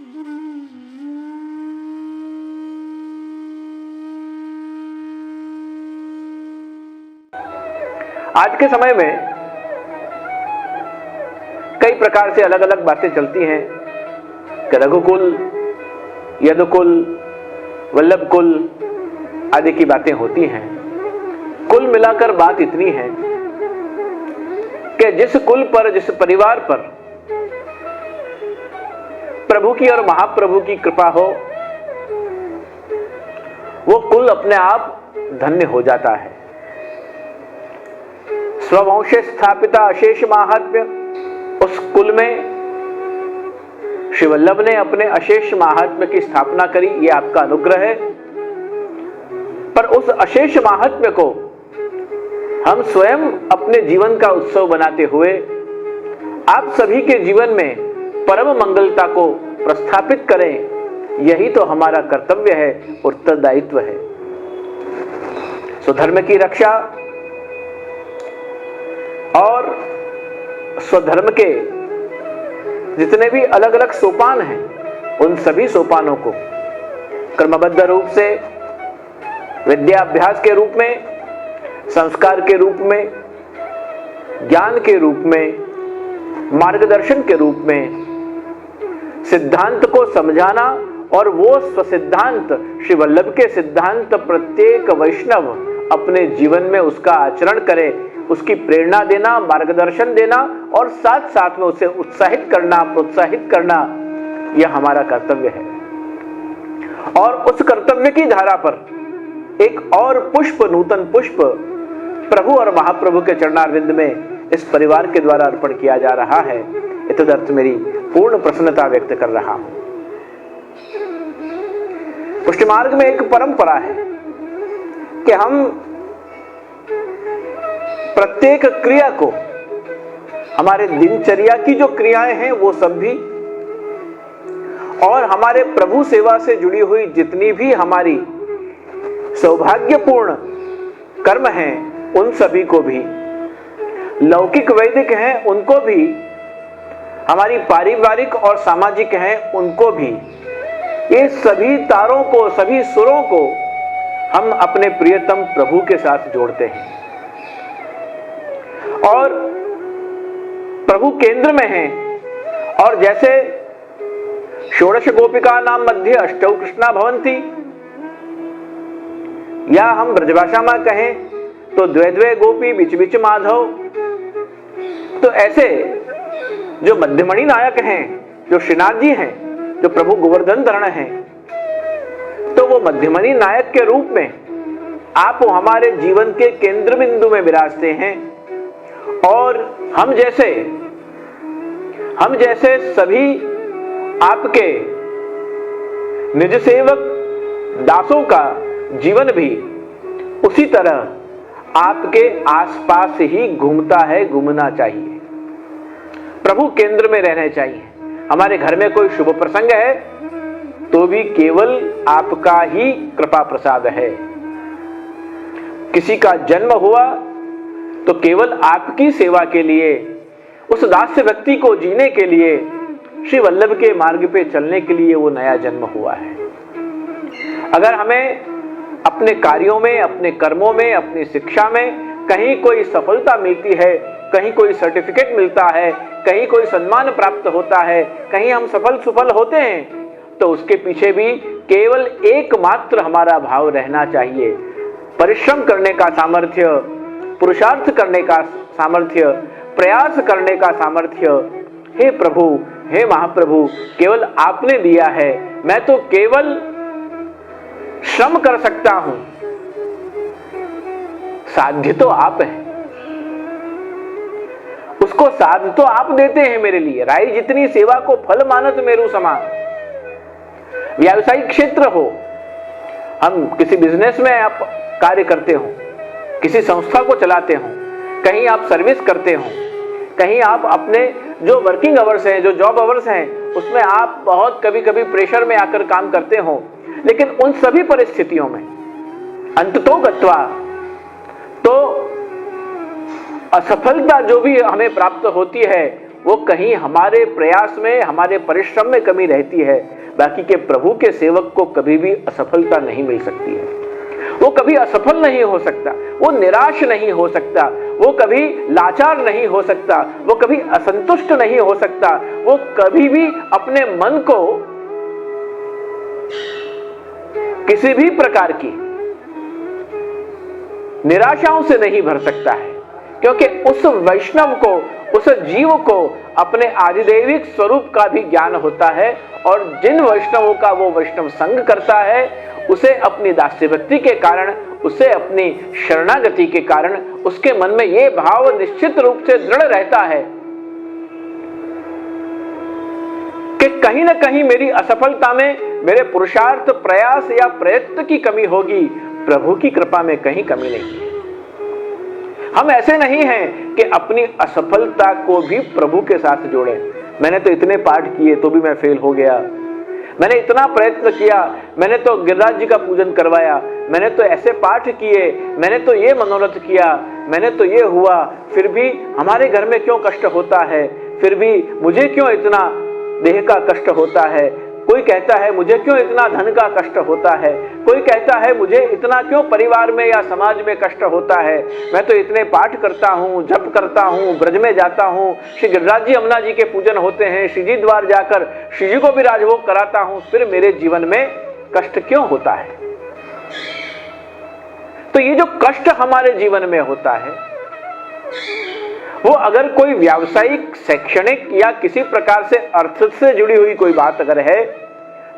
आज के समय में कई प्रकार से अलग अलग बातें चलती हैं कि रघुकुल, यदुकुल, वल्लभ कुल आदि की बातें होती हैं। कुल मिलाकर बात इतनी है कि जिस कुल पर, जिस परिवार पर प्रभु की और महाप्रभु की कृपा हो, वो कुल अपने आप धन्य हो जाता है। स्ववंशे स्थापिता अशेष महात्म्य, उस कुल में श्री वल्लभ ने अपने अशेष महात्म्य की स्थापना करी, ये आपका अनुग्रह है। पर उस अशेष महात्म्य को हम स्वयं अपने जीवन का उत्सव बनाते हुए आप सभी के जीवन में परम मंगलता को प्रस्थापित करें, यही तो हमारा कर्तव्य है, उत्तरदायित्व है। स्वधर्म की रक्षा और स्वधर्म के जितने भी अलग अलग सोपान हैं, उन सभी सोपानों को क्रमबद्ध रूप से विद्याभ्यास के रूप में, संस्कार के रूप में, ज्ञान के रूप में, मार्गदर्शन के रूप में सिद्धांत को समझाना और वो स्वसिद्धांत श्री वल्लभ के सिद्धांत प्रत्येक वैष्णव अपने जीवन में उसका आचरण करे, उसकी प्रेरणा देना, मार्गदर्शन देना और साथ साथ में उसे उत्साहित करना, प्रोत्साहित करना, यह हमारा कर्तव्य है। और उस कर्तव्य की धारा पर एक और पुष्प, नूतन पुष्प प्रभु और महाप्रभु के चरणारविंद में इस परिवार के द्वारा अर्पण किया जा रहा है। इतदर्थ मेरी पूर्ण प्रसन्नता व्यक्त कर रहा हूं। पुष्टि मार्ग में एक परंपरा है कि हम प्रत्येक क्रिया को, हमारे दिनचर्या की जो क्रियाएं हैं वो सब भी, और हमारे प्रभु सेवा से जुड़ी हुई जितनी भी हमारी सौभाग्यपूर्ण कर्म हैं, उन सभी को भी, लौकिक वैदिक हैं उनको भी, हमारी पारिवारिक और सामाजिक हैं उनको भी, ये सभी तारों को, सभी सुरों को हम अपने प्रियतम प्रभु के साथ जोड़ते हैं और प्रभु केंद्र में हैं। और जैसे षोडश गोपिका नाम मध्ये अष्टौ कृष्णा भवन्ति, या हम ब्रजभाषा में कहें तो द्वे द्वे गोपी बिच बिच माधव, तो ऐसे जो मध्यमणि नायक हैं, जो श्रीनाथ जी हैं, जो प्रभु गोवर्धन धरण हैं, तो वो मध्यमणि नायक के रूप में आप हमारे जीवन के केंद्र बिंदु में विराजते हैं। और हम जैसे सभी आपके निज सेवक दासों का जीवन भी उसी तरह आपके आसपास ही घूमता है, घूमना चाहिए, प्रभु केंद्र में रहना चाहिए। हमारे घर में कोई शुभ प्रसंग है तो भी केवल आपका ही कृपा प्रसाद है। किसी का जन्म हुआ तो केवल आपकी सेवा के लिए, उस दास्य व्यक्ति को जीने के लिए, श्री वल्लभ के मार्ग पे चलने के लिए वो नया जन्म हुआ है। अगर हमें अपने कार्यों में, अपने कर्मों में, अपनी शिक्षा में कहीं कोई सफलता मिलती है, कहीं कोई सर्टिफिकेट मिलता है, कहीं कोई सम्मान प्राप्त होता है, कहीं हम सफल होते हैं, तो उसके पीछे भी केवल एकमात्र हमारा भाव रहना चाहिए, परिश्रम करने का सामर्थ्य, पुरुषार्थ करने का सामर्थ्य, प्रयास करने का सामर्थ्य। हे प्रभु, हे महाप्रभु, केवल आपने दिया है, मैं तो केवल श्रम कर सकता हूं, साध्य तो आप हैं, उसको साध तो आप देते हैं मेरे लिए। राई जितनी सेवा को फल मानत मेरू समान। व्यावसायिक क्षेत्र हो, हम किसी बिजनेस में आप कार्य करते हो, किसी संस्था को चलाते हो, कहीं आप सर्विस करते हो, कहीं आप अपने जो वर्किंग आवर्स हैं, जो जॉब आवर्स हैं, उसमें आप बहुत कभी कभी प्रेशर में आकर काम करते हो, लेकिन उन सभी परिस्थितियों में अंततो गत्वा तो असफलता जो भी हमें प्राप्त होती है, वो कहीं हमारे प्रयास में, हमारे परिश्रम में कमी रहती है। बाकी के प्रभु के सेवक को कभी भी असफलता नहीं मिल सकती है। वो कभी असफल नहीं हो सकता, वो निराश नहीं हो सकता, वो कभी लाचार नहीं हो सकता, वो कभी असंतुष्ट नहीं हो सकता, वो कभी भी अपने मन को किसी भी प्रकार की निराशाओं से नहीं भर सकता है, क्योंकि उस वैष्णव को, उस जीव को अपने आदिदैविक स्वरूप का भी ज्ञान होता है। और जिन वैष्णवों का वो वैष्णव संग करता है, उसे अपनी दास्य भक्ति के कारण, उसे अपनी शरणागति के कारण उसके मन में ये भाव निश्चित रूप से दृढ़ रहता है कि कहीं ना कहीं मेरी असफलता में मेरे पुरुषार्थ, प्रयास या प्रयत्न की कमी होगी, प्रभु की कृपा में कहीं कमी नहीं है। हम ऐसे नहीं हैं कि अपनी असफलता को भी प्रभु के साथ जोड़ें। मैंने तो इतने पाठ किए तो भी मैं फेल हो गया, मैंने इतना प्रयत्न किया, मैंने तो गिरिराज जी का पूजन करवाया, मैंने तो ऐसे पाठ किए, मैंने तो ये मनोरथ किया, मैंने तो ये हुआ, फिर भी हमारे घर में क्यों कष्ट होता है, फिर भी मुझे क्यों इतना देह का कष्ट होता है। कोई कहता है मुझे क्यों इतना धन का कष्ट होता है, कोई कहता है मुझे इतना क्यों परिवार में या समाज में कष्ट होता है। मैं तो इतने पाठ करता हूँ, जप करता हूँ, ब्रज में जाता हूँ, श्री गिरिराज जी, अमना जी के पूजन होते हैं, श्री जी द्वार जाकर श्री जी को भी राजभोग कराता हूँ, फिर मेरे जीवन में कष्ट क्यों होता है। तो ये जो कष्ट हमारे जीवन में होता है, वो अगर कोई व्यावसायिक, शैक्षणिक या किसी प्रकार से अर्थ से जुड़ी हुई कोई बात अगर है,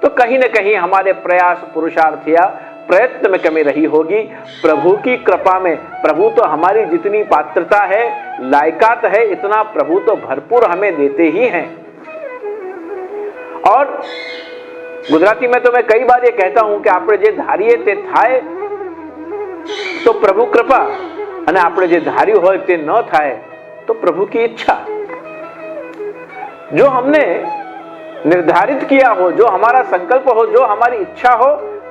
तो कहीं ना कहीं हमारे प्रयास, पुरुषार्थ या प्रयत्न में कमी रही होगी। प्रभु की कृपा में, प्रभु तो हमारी जितनी पात्रता है, लायकात है, इतना प्रभु तो भरपूर हमें देते ही हैं। और गुजराती में तो मैं कई बार ये कहता हूं कि आपने जे धारीए ते थाय, तो प्रभु कृपा, અને આપણે જે ધાર્યું હોય તે ન થાય तो प्रभु की इच्छा। जो हमने निर्धारित किया हो, जो हमारा संकल्प हो, जो हमारी इच्छा हो,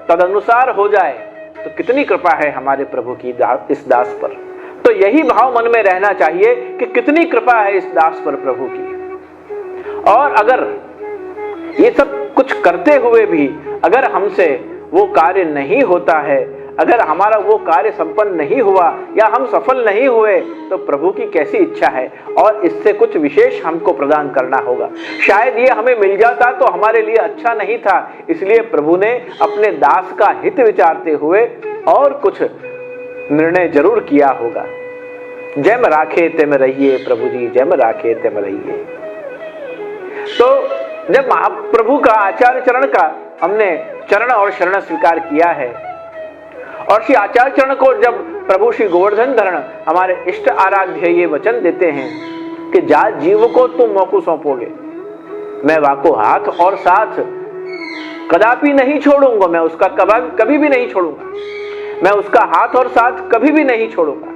तदनुसार हो जाए, तो कितनी कृपा है हमारे प्रभु की इस दास पर। तो यही भाव मन में रहना चाहिए कि कितनी कृपा है इस दास पर प्रभु की। और अगर ये सब कुछ करते हुए भी अगर हमसे वो कार्य नहीं होता है, अगर हमारा वो कार्य संपन्न नहीं हुआ या हम सफल नहीं हुए, तो प्रभु की कैसी इच्छा है और इससे कुछ विशेष हमको प्रदान करना होगा। शायद ये हमें मिल जाता तो हमारे लिए अच्छा नहीं था, इसलिए प्रभु ने अपने दास का हित विचारते हुए और कुछ निर्णय जरूर किया होगा। जय में राखे ते में रहिए प्रभु जी, जय में राखे ते में रहिए। तो जब महाप्रभु का, आचार्य चरण का हमने चरण और शरण स्वीकार किया है, और श्री आचार्य चरण को जब प्रभु श्री गोवर्धन धरण हमारे इष्ट आराध्य ये वचन देते हैं कि जा जीव को तुम मोकू सौंपोगे, मैं वाको हाथ और साथ कदापि नहीं छोड़ूंगा, मैं उसका कभी भी नहीं छोड़ूंगा, मैं उसका हाथ और साथ कभी भी नहीं छोड़ूंगा।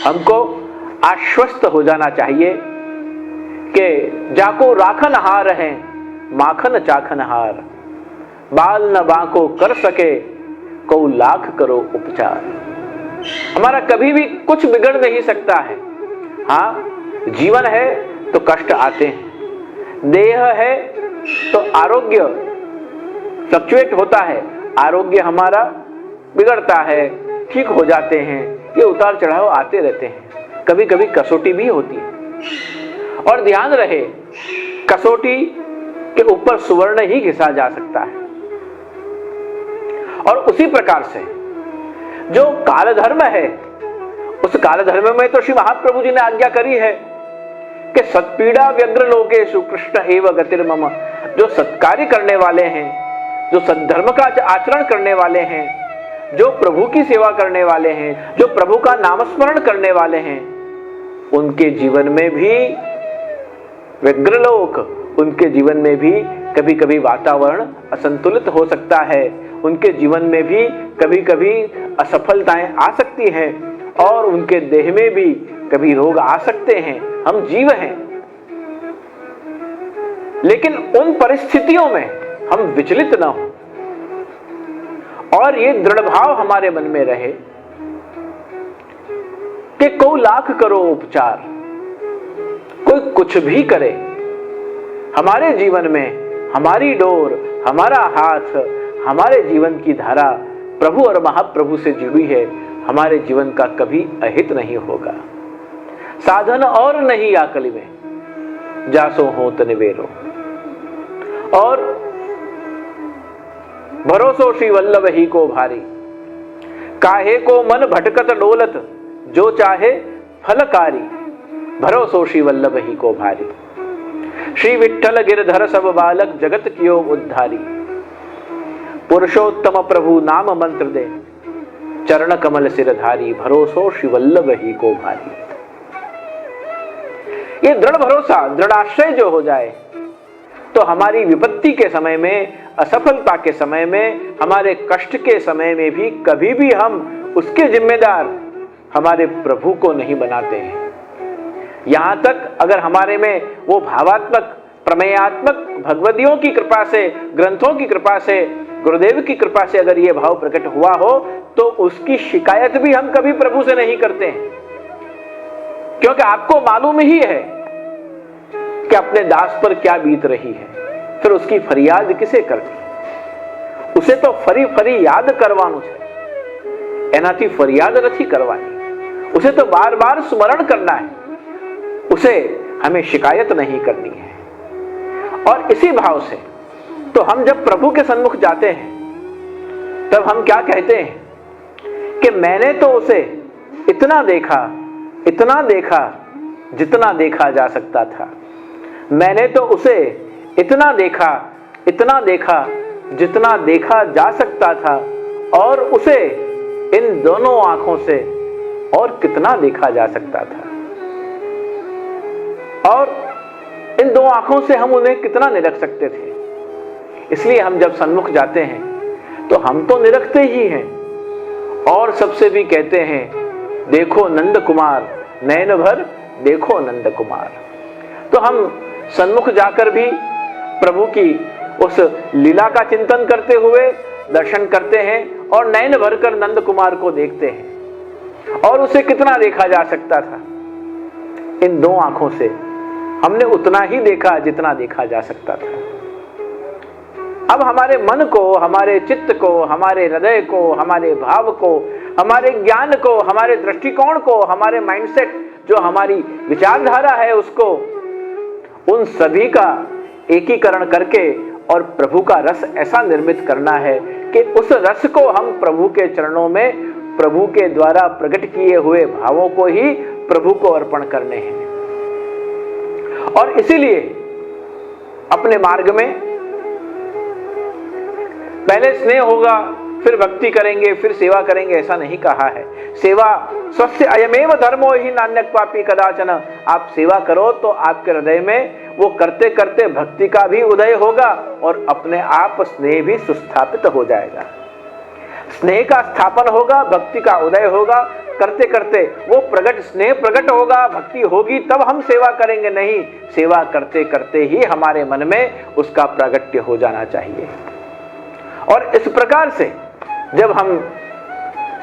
हमको आश्वस्त हो जाना चाहिए कि जाको राखन हार है, माखन चाखन हार, बाल न बाको कर सके, को लाख करो उपचार। हमारा कभी भी कुछ बिगड़ नहीं सकता है। हाँ, जीवन है तो कष्ट आते हैं, देह है तो आरोग्य फ्लक्चुएट होता है, आरोग्य हमारा बिगड़ता है, ठीक हो जाते हैं, ये उतार चढ़ाव आते रहते हैं, कभी कभी कसौटी भी होती है। और ध्यान रहे, कसौटी के ऊपर सुवर्ण ही घिसा जा सकता है। और उसी प्रकार से जो काल धर्म है, उस काल धर्म में तो श्री महाप्रभु जी ने आज्ञा करी है कि सत्पीड़ा व्यग्र लोकेषु कृष्ण एव गतिर् मम। जो सत्कार्य करने वाले हैं, जो सद्धर्म का आचरण करने वाले हैं, जो प्रभु की सेवा करने वाले हैं, जो प्रभु का नामस्मरण करने वाले हैं, उनके जीवन में भी व्यग्रलोक, उनके जीवन में भी कभी कभी वातावरण असंतुलित हो सकता है, उनके जीवन में भी कभी कभी असफलताएं आ सकती हैं, और उनके देह में भी कभी रोग आ सकते हैं। हम जीव हैं, लेकिन उन परिस्थितियों में हम विचलित न हो और ये दृढ़ भाव हमारे मन में रहे कि को लाख करो उपचार। कोई कुछ भी करे, हमारे जीवन में हमारी डोर, हमारा हाथ, हमारे जीवन की धारा प्रभु और महाप्रभु से जुड़ी है, हमारे जीवन का कभी अहित नहीं होगा। साधन और नहीं आकली में जासो होत निवेरो, और भरोसो श्री वल्लभ ही को भारी, काहे को मन भटकत डोलत, जो चाहे फलकारी, भरोसो श्री वल्लभ ही को भारी। श्री विठ्ठल गिरधर सब बालक, जगत कियो उद्धारी, पुरुषोत्तम प्रभु नाम मंत्र दे, चरण कमल सिरधारी, भरोसो श्री वल्लभ ही को भारी। ये दृढ़ भरोसा, दृढ़ आश्रय जो हो जाए तो हमारी विपत्ति के समय में, असफलता के समय में, हमारे कष्ट के समय में भी कभी भी हम उसके जिम्मेदार हमारे प्रभु को नहीं बनाते हैं। यहां तक अगर हमारे में वो भावात्मक, प्रमेयात्मक भगवदियों की कृपा से, ग्रंथों की कृपा से, गुरुदेव की कृपा से अगर ये भाव प्रकट हुआ हो तो उसकी शिकायत भी हम कभी प्रभु से नहीं करते हैं, क्योंकि आपको मालूम ही है कि अपने दास पर क्या बीत रही है, फिर उसकी फरियाद किसे करनी? उसे तो फरी फरी याद करवानु છે, એનાથી ફરિયાદ નથી કરવાની, उसे तो बार बार स्मरण करना है, उसे हमें शिकायत नहीं करनी है। और इसी भाव से तो हम जब प्रभु के सन्मुख जाते हैं तब हम क्या कहते हैं कि मैंने तो उसे इतना देखा, इतना देखा जितना देखा जा सकता था, मैंने तो उसे इतना देखा, इतना देखा जितना देखा जा सकता था, और उसे इन दोनों आंखों से और कितना देखा जा सकता था, और इन दो आंखों से हम उन्हें कितना निरख सकते थे। इसलिए हम जब सन्मुख जाते हैं तो हम तो निरखते ही हैं, और सबसे भी कहते हैं देखो नंद कुमार, नयन भर देखो नंद कुमार। तो हम सन्मुख जाकर भी प्रभु की उस लीला का चिंतन करते हुए दर्शन करते हैं और नयन भरकर नंद कुमार को देखते हैं, और उसे कितना देखा जा सकता था? इन दो आंखों से हमने उतना ही देखा जितना देखा जा सकता था। अब हमारे मन को, हमारे चित्त को, हमारे हृदय को, हमारे भाव को, हमारे ज्ञान को, हमारे दृष्टिकोण को, हमारे माइंडसेट, जो हमारी विचारधारा है, उसको, उन सभी का एकीकरण करके और प्रभु का रस ऐसा निर्मित करना है कि उस रस को हम प्रभु के चरणों में, प्रभु के द्वारा प्रकट किए हुए भावों को ही प्रभु को अर्पण करने हैं। और इसीलिए अपने मार्ग में पहले स्नेह होगा, फिर भक्ति करेंगे, फिर सेवा करेंगे, ऐसा नहीं कहा है। सेवा स्वस्य अयमेव धर्मो ही नान्यक पापी कदाचन। आप सेवा करो तो आपके हृदय में वो करते करते भक्ति का भी उदय होगा और अपने आप स्नेह भी सुस्थापित हो जाएगा। स्नेह का स्थापन होगा, भक्ति का उदय होगा, करते करते वो प्रगट, स्नेह प्रकट होगा, भक्ति होगी, तब हम सेवा करेंगे। नहीं, सेवा करते करते ही हमारे मन में उसका प्रागट्य हो जाना चाहिए। और इस प्रकार से जब हम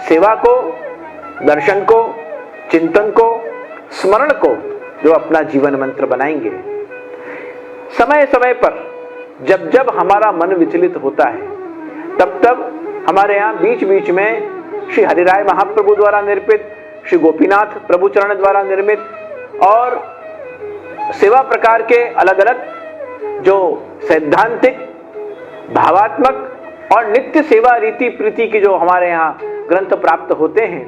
सेवा को, दर्शन को, चिंतन को, स्मरण को जो अपना जीवन मंत्र बनाएंगे, समय समय पर जब जब हमारा मन विचलित होता है तब तब हमारे यहाँ बीच बीच में श्री हरिराय महाप्रभु द्वारा निर्मित, श्री गोपीनाथ प्रभु चरण द्वारा निर्मित और सेवा प्रकार के अलग अलग जो सैद्धांतिक, भावात्मक और नित्य सेवा रीति प्रीति की जो हमारे यहाँ ग्रंथ प्राप्त होते हैं,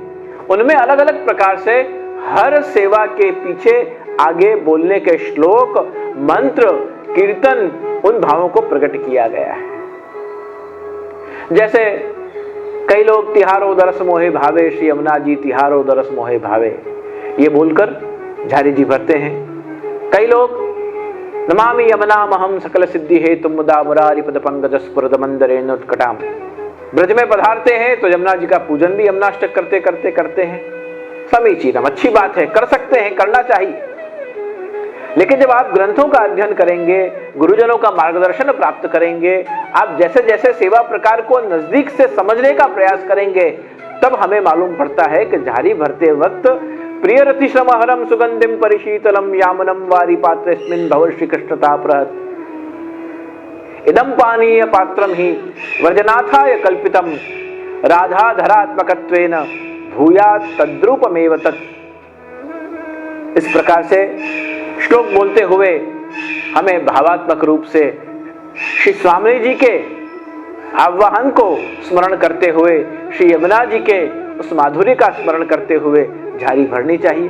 उनमें अलग अलग प्रकार से हर सेवा के पीछे आगे बोलने के श्लोक, मंत्र, कीर्तन, उन भावों को प्रकट किया गया है। जैसे कई लोग तिहारो दरस मोहे भावे, श्री यमुना जी तिहारो दरस मोहे भावे, ये बोलकर झारी जी भरते हैं। कई लोग नमामि यमुना महम सकल सिद्धि हे तुम मुदा मुरारी पद पंकज स्फुरद मंदरे नुत्कटाम। ब्रज में पधारते हैं तो यमुना जी का पूजन भी यमुनाष्टक करते करते करते हैं। समीचीनम, अच्छी बात है, कर सकते हैं, करना चाहिए। लेकिन जब आप ग्रंथों का अध्ययन करेंगे, गुरुजनों का मार्गदर्शन प्राप्त करेंगे, आप जैसे जैसे सेवा प्रकार को नजदीक से समझने का प्रयास करेंगे, तब हमें मालूम पड़ता है कि झारी भरते वक्त प्रियरति श्रमहरम सुगंधिम परिशीतलम यामनम वारी पात्रेस्मिन् भव श्री कृष्णता प्रहत इदम पानीय पात्रम ही व्रजनाथाय कल्पितम राधाधरात्मकत्वेन भूयात् तद्रूपमेव तत्। इस प्रकार से श्लोक बोलते हुए हमें भावात्मक रूप से श्री स्वामी जी के आह्वान को स्मरण करते हुए श्री यमुना जी के उस माधुर्य का स्मरण करते हुए झाड़ी भरनी चाहिए।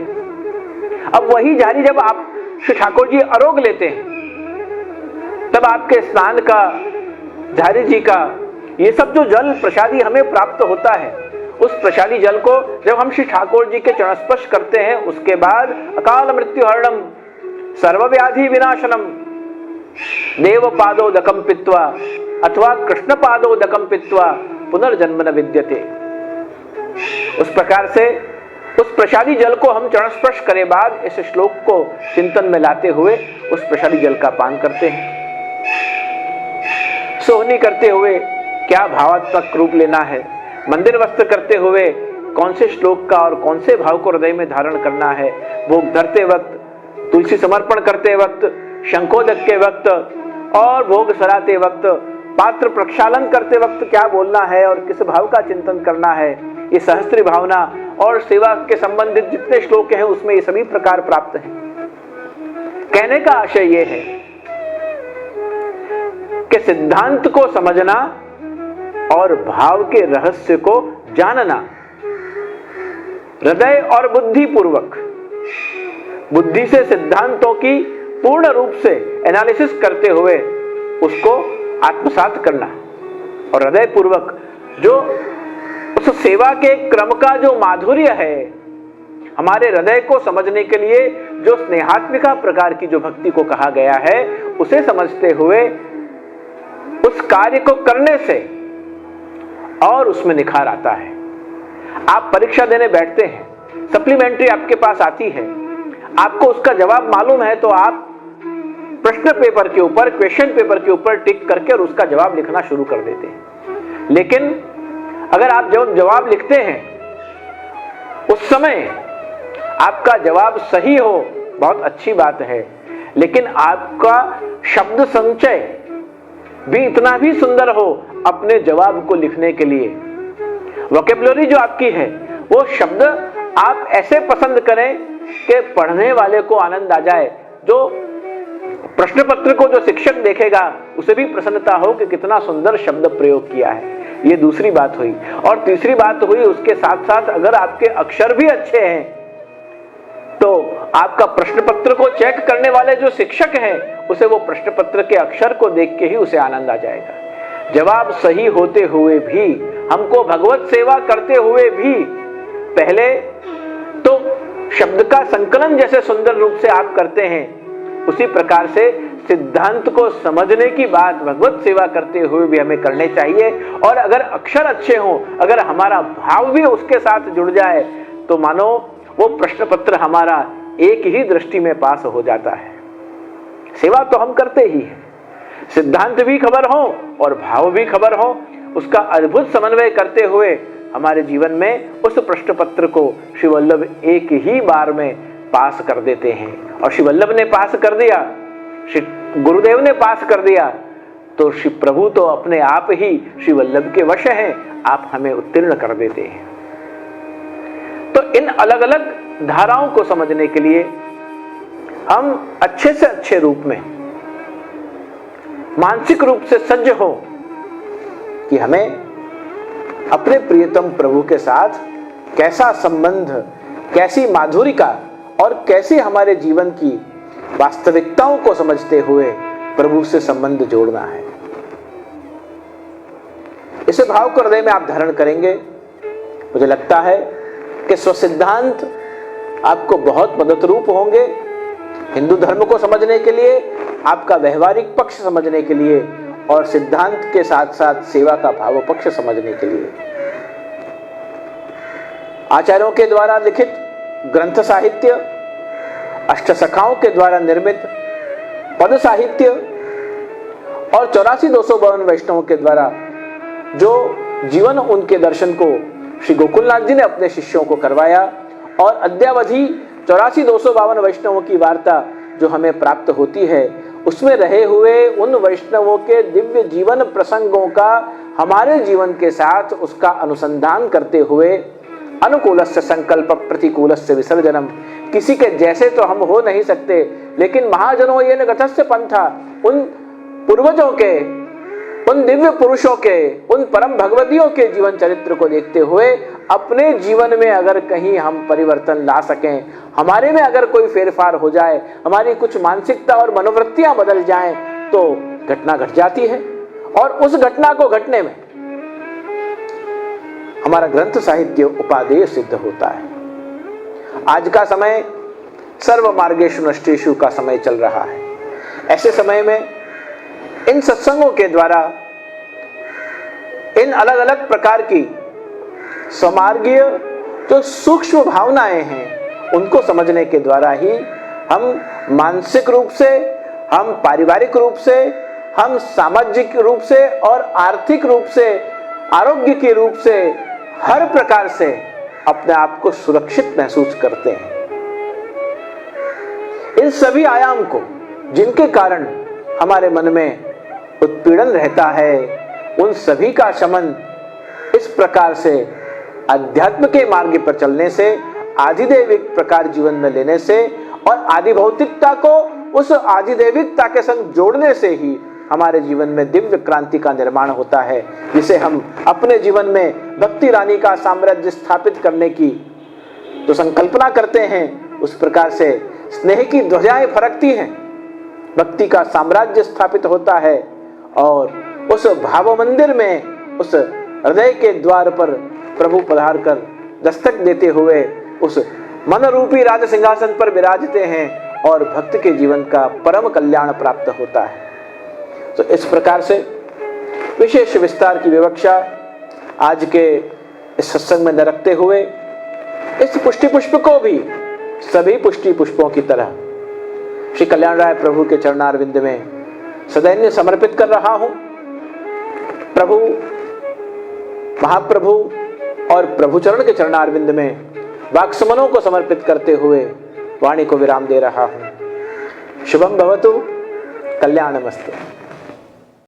अब वही झाड़ी जब आप श्री ठाकुर जी आरोग लेते हैं, तब आपके स्नान का, झारी जी का, ये सब जो जल प्रसादी हमें प्राप्त होता है, उस प्रसादी जल को जब हम श्री ठाकुर जी के चरण स्पर्श करते हैं, उसके बाद अकाल मृत्यु हरणम सर्वव्याधि विनाशनम देव पादोदकम पित्वा अथवा कृष्ण पादोदकम पित्वा पुनर्जन्म न विद्यते। उस प्रकार से उस प्रसादी जल को हम चरण स्पर्श करे बाद इस श्लोक को चिंतन में लाते हुए उस प्रसादी जल का पान करते हैं। सोहनी करते हुए क्या भावात्मक रूप लेना है, मंदिर वस्त्र करते हुए कौन से श्लोक का और कौन से भाव को हृदय में धारण करना है, भोग धरते वक्त, तुलसी समर्पण करते वक्त, शंखोदक के वक्त और भोग सराते वक्त, पात्र प्रक्षालन करते वक्त क्या बोलना है और किस भाव का चिंतन करना है, ये सहस्त्री भावना और सेवा के संबंधित जितने श्लोक हैं उसमें ये सभी प्रकार प्राप्त हैं। कहने का आशय यह है कि सिद्धांत को समझना और भाव के रहस्य को जानना हृदय और बुद्धि पूर्वक, बुद्धि से सिद्धांतों की पूर्ण रूप से एनालिसिस करते हुए उसको आत्मसात करना और हृदय पूर्वक जो उस सेवा के क्रम का जो माधुर्य है, हमारे हृदय को समझने के लिए जो स्नेहात्मिका प्रकार की जो भक्ति को कहा गया है, उसे समझते हुए उस कार्य को करने से और उसमें निखार आता है। आप परीक्षा देने बैठते हैं, सप्लीमेंट्री आपके पास आती है, आपको उसका जवाब मालूम है, तो आप प्रश्न पेपर के ऊपर, क्वेश्चन पेपर के ऊपर टिक करके और उसका जवाब लिखना शुरू कर देते हैं। लेकिन अगर आप जब जवाब लिखते हैं उस समय आपका जवाब सही हो, बहुत अच्छी बात है, लेकिन आपका शब्द संचय भी इतना भी सुंदर हो अपने जवाब को लिखने के लिए, वोकैबुलरी जो आपकी है वो शब्द आप ऐसे पसंद करें कि पढ़ने वाले को आनंद आ जाए, जो प्रश्न पत्र को जो शिक्षक देखेगा उसे भी प्रसन्नता हो कि कितना सुंदर शब्द प्रयोग किया है। ये दूसरी बात हुई। और तीसरी बात हुई, उसके साथ साथ अगर आपके अक्षर भी अच्छे हैं तो आपका प्रश्न पत्र को चेक करने वाले जो शिक्षक हैं उसे वो प्रश्न पत्र के अक्षर को देख के ही उसे आनंद आ जाएगा। जवाब सही होते हुए भी, हमको भगवत सेवा करते हुए भी, पहले तो शब्द का संकलन जैसे सुंदर रूप से आप करते हैं, उसी प्रकार से सिद्धांत को समझने की बात भगवत सेवा करते हुए भी हमें करने चाहिए। और अगर अक्षर अच्छे हों, अगर हमारा भाव भी उसके साथ जुड़ जाए, तो मानो वो प्रश्न पत्र हमारा एक ही दृष्टि में पास हो जाता है। सेवा तो हम करते ही हैं, सिद्धांत भी खबर हो और भाव भी खबर हो, उसका अद्भुत समन्वय करते हुए हमारे जीवन में उस प्रश्न पत्र को श्री वल्लभ एक ही बार में पास कर देते हैं। और श्री वल्लभ ने पास कर दिया, श्री गुरुदेव ने पास कर दिया, तो श्री प्रभु तो अपने आप ही श्री वल्लभ के वश हैं, आप हमें उत्तीर्ण कर देते हैं। तो इन अलग अलग धाराओं को समझने के लिए हम अच्छे से अच्छे रूप में मानसिक रूप से सज्ज हो कि हमें अपने प्रियतम प्रभु के साथ कैसा संबंध, कैसी माधुरिका और कैसे हमारे जीवन की वास्तविकताओं को समझते हुए प्रभु से संबंध जोड़ना है। इस भाव को हृदय में आप धारण करेंगे, मुझे लगता है कि स्वसिद्धांत आपको बहुत मदद रूप होंगे हिंदू धर्म को समझने के लिए, आपका व्यवहारिक पक्ष समझने के लिए और सिद्धांत के साथ साथ सेवा का भाव पक्ष समझने के लिए। आचार्यों के द्वारा लिखित ग्रंथ साहित्य, अष्टसखाओं के द्वारा निर्मित पद साहित्य और 84,252 वैष्णवों के द्वारा जो जीवन उनके दर्शन को श्री गोकुलनाथ जी ने अपने शिष्यों को करवाया और अद्यावधि 84,252 वैष्णवों की वार्ता जो हमें प्राप्त होती है, उसमें रहे हुए उन वैष्णवों के दिव्य जीवन प्रसंगों का हमारे जीवन के साथ उसका अनुसंधान करते हुए अनुकूलस्य संकल्प प्रतिकूलस्य विसर्जनम, किसी के जैसे तो हम हो नहीं सकते, लेकिन महाजनों ये गतस्य पंथा, उन पूर्वजों के, उन दिव्य पुरुषों के, उन परम भगवतियों के जीवन चरित्र को देखते हुए अपने जीवन में अगर कहीं हम परिवर्तन ला सकें, हमारे में अगर कोई फेरफार हो जाए, हमारी कुछ मानसिकता और मनोवृत्तियां बदल जाएं, तो घटना घट जाती है। और उस घटना को घटने में हमारा ग्रंथ साहित्य उपादेय सिद्ध होता है। आज का समय सर्व मार्गेषु नष्टेषु का समय चल रहा है। ऐसे समय में इन सत्संगों के द्वारा इन अलग अलग प्रकार की स्वमार्गीय जो सूक्ष्म भावनाएं हैं, उनको समझने के द्वारा ही हम मानसिक रूप से, हम पारिवारिक रूप से, हम सामाजिक रूप से और आर्थिक रूप से, आरोग्य के रूप से, हर प्रकार से अपने आप को सुरक्षित महसूस करते हैं। इन सभी आयाम को, जिनके कारण हमारे मन में उत्पीड़न रहता है, उन सभी का शमन इस प्रकार से अध्यात्म के मार्ग पर चलने से, आधिदैविक प्रकार जीवन में लेने से और आदि भौतिकता को उस आधिदैविकता के संग जोड़ने से ही हमारे जीवन में दिव्य क्रांति का निर्माण होता है, जिसे हम अपने जीवन में भक्ति रानी का साम्राज्य स्थापित करने की तो संकल्पना करते हैं। उस प्रकार से स्नेह की ध्वजाएं फरकती हैं, भक्ति का साम्राज्य स्थापित होता है और उस भाव मंदिर में, उस हृदय के द्वार पर प्रभु पधार कर दस्तक देते हुए उस मन रूपी राज सिंहासन पर विराजते हैं और भक्त के जीवन का परम कल्याण प्राप्त होता है। तो इस प्रकार से विशेष विस्तार की विवक्षा आज के इस सत्संग में न रखते हुए इस पुष्टि पुष्प को भी सभी पुष्टि पुष्पों की तरह श्री कल्याण राय प्रभु के चरणारविंद में सदैन्य समर्पित कर रहा हूं। प्रभु महाप्रभु और प्रभुचरण के चरणारविंद में वाक्समनों को समर्पित करते हुए वाणी को विराम दे रहा हूं। शुभम भवतु, कल्याणमस्तु।